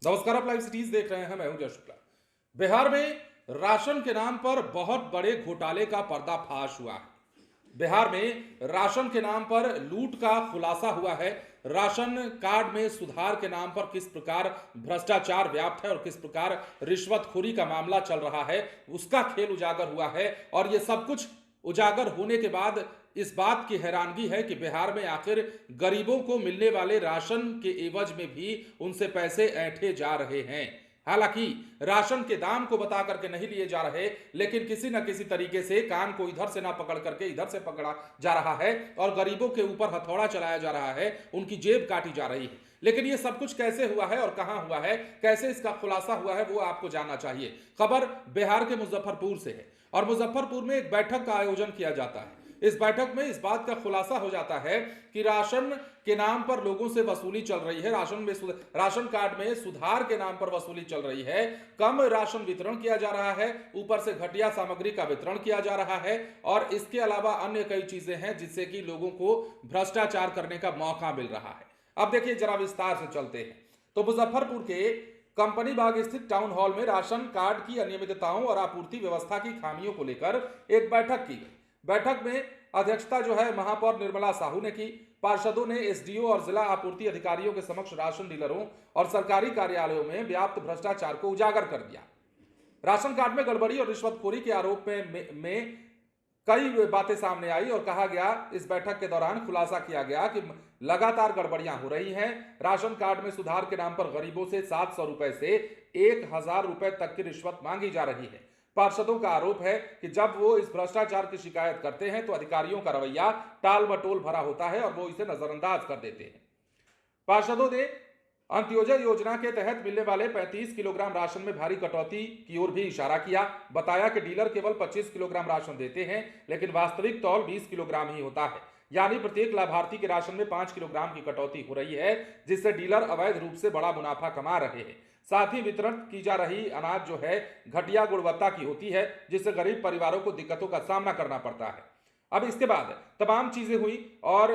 नमस्कार, आप live cities देख रहे हैं। मैं हूं जय शुक्ला। बिहार में राशन के नाम पर बहुत बड़े घोटाले का पर्दाफाश हुआ है। बिहार में राशन के नाम पर लूट का खुलासा हुआ है। राशन कार्ड में सुधार के नाम पर किस प्रकार भ्रष्टाचार व्याप्त है और किस प्रकार रिश्वतखोरी का मामला चल रहा है, उसका खेल उजागर हुआ है। और यह सब कुछ उजागर होने के बाद इस बात की हैरानगी है कि बिहार में आखिर गरीबों को मिलने वाले राशन के एवज में भी उनसे पैसे ऐंठे जा रहे हैं। हालांकि राशन के दाम को बता करके नहीं लिए जा रहे, लेकिन किसी न किसी तरीके से कान को इधर से ना पकड़ करके इधर से पकड़ा जा रहा है और गरीबों के ऊपर हथौड़ा चलाया जा रहा है, उनकी जेब काटी जा रही है। लेकिन ये सब कुछ कैसे हुआ है और कहां हुआ है, कैसे इसका खुलासा हुआ है, वो आपको जानना चाहिए। खबर बिहार के मुजफ्फरपुर से है और मुजफ्फरपुर में एक बैठक का आयोजन किया जाता है। इस बैठक में इस बात का खुलासा हो जाता है कि राशन के नाम पर लोगों से वसूली चल रही है, राशन कार्ड में सुधार के नाम पर वसूली चल रही है, कम राशन वितरण किया जा रहा है, ऊपर से घटिया सामग्री का वितरण किया जा रहा है और इसके अलावा अन्य कई चीजें हैं जिससे कि लोगों को भ्रष्टाचार करने का मौका मिल रहा है। अब देखिए, जरा विस्तार से चलते हैं। तो मुजफ्फरपुर के कंपनी बाग स्थित टाउन हॉल में राशन कार्ड की अनियमितताओं और आपूर्ति व्यवस्था की खामियों को लेकर एक बैठक की गई। बैठक में अध्यक्षता जो है महापौर निर्मला साहू ने की। पार्षदों ने एसडीओ और जिला आपूर्ति अधिकारियों के समक्ष राशन डीलरों और सरकारी कार्यालयों में व्याप्त भ्रष्टाचार को उजागर कर दिया। राशन कार्ड में गड़बड़ी और रिश्वतखोरी के आरोप में कई बातें सामने आई और कहा गया, इस बैठक के दौरान खुलासा किया गया कि लगातार गड़बड़ियां हो रही हैं। राशन कार्ड में सुधार के नाम पर गरीबों से 700 रुपए से 1000 रुपए तक की रिश्वत मांगी जा रही है। पार्षदों का आरोप है कि जब वो इस भ्रष्टाचार की शिकायत करते हैं तो अधिकारियों का रवैया टाल मटोल भरा होता है और वो इसे नजरअंदाज कर देते हैं। पार्षदों ने अंत्योदय योजना के तहत मिलने वाले 35 किलोग्राम राशन में भारी कटौती की ओर भी इशारा किया। बताया कि डीलर केवल 25 किलोग्राम राशन देते हैं, लेकिन वास्तविक तौल 20 किलोग्राम ही होता है। यानी प्रत्येक लाभार्थी के राशन में 5 किलोग्राम की कटौती हो रही है, जिससे डीलर अवैध रूप से बड़ा मुनाफा कमा रहे हैं। साथ ही वितरण की जा रही अनाज जो है घटिया गुणवत्ता की होती है, जिससे गरीब परिवारों को दिक्कतों का सामना करना पड़ता है। अब इसके बाद तमाम चीजें हुई और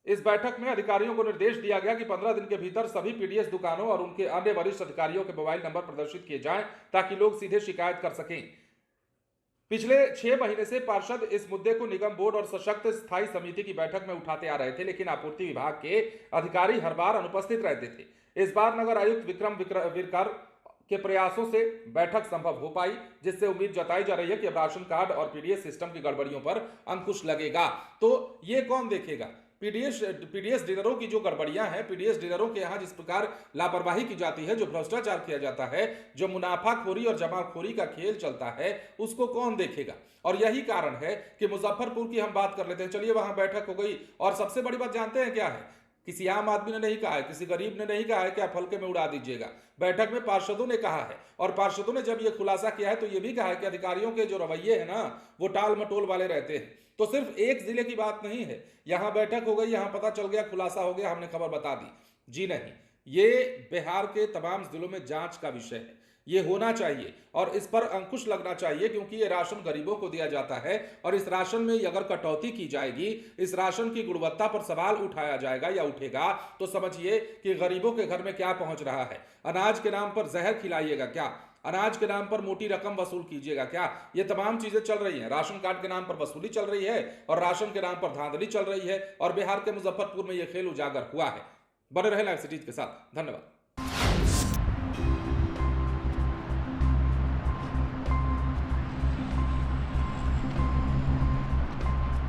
इस बैठक में अधिकारियों को निर्देश दिया गया कि 15 दिन के भीतर सभी पीडीएस दुकानों और उनके अन्य वरिष्ठ अधिकारियों के मोबाइल नंबर प्रदर्शित किए जाएं ताकि लोग सीधे शिकायत कर सकें। पिछले 6 महीने से पार्षद इस मुद्दे को निगम बोर्ड और सशक्त स्थायी समिति की बैठक में उठाते आ रहे थे, लेकिन आपूर्ति विभाग के अधिकारी हर बार अनुपस्थित रहते थे। इस बार नगर आयुक्त विक्रम विरकर के प्रयासों से बैठक संभव हो पाई, जिससे उम्मीद जताई जा रही है कि अब राशन कार्ड और पीडीएस सिस्टम की गड़बड़ियों पर अंकुश लगेगा। तो ये कौन देखेगा? पीडीएस डीलरों की जो गड़बड़ियां हैं, पीडीएस डीलरों के यहां जिस प्रकार लापरवाही की जाती है, जो भ्रष्टाचार किया जाता है, जो मुनाफाखोरी और जमाखोरी का खेल चलता है, उसको कौन देखेगा? और यही कारण है कि मुजफ्फरपुर की हम बात कर लेते हैं। चलिए, वहां बैठक हो गई और सबसे बड़ी बात जानते हैं क्या है? किसी आम आदमी ने नहीं कहा है, किसी गरीब ने नहीं कहा है कि आप हल्के में उड़ा दीजिएगा। बैठक में पार्षदों ने कहा है और पार्षदों ने जब यह खुलासा किया है तो यह भी कहा है कि अधिकारियों के जो रवैये हैं ना, वो टाल मटोल वाले रहते हैं। तो सिर्फ एक जिले की बात नहीं है। यहां बैठक हो गई, यहां पता चल गया, खुलासा हो गया, हमने खबर बता दी। जी नहीं, ये बिहार के तमाम जिलों में जांच का विषय है। ये होना चाहिए और इस पर अंकुश लगना चाहिए, क्योंकि ये राशन गरीबों को दिया जाता है और इस राशन में अगर कटौती की जाएगी, इस राशन की गुणवत्ता पर सवाल उठाया जाएगा या उठेगा, तो समझिए कि गरीबों के घर में क्या पहुंच रहा है। अनाज के नाम पर जहर खिलाइएगा क्या? अनाज के नाम पर मोटी रकम वसूल कीजिएगा क्या? ये तमाम चीजें चल रही हैं। राशन कार्ड के नाम पर वसूली चल रही है और राशन के नाम पर धांधली चल रही है और बिहार के मुजफ्फरपुर में यह खेल उजागर हुआ है। बने रहे लाइव सिटीज के साथ। धन्यवाद।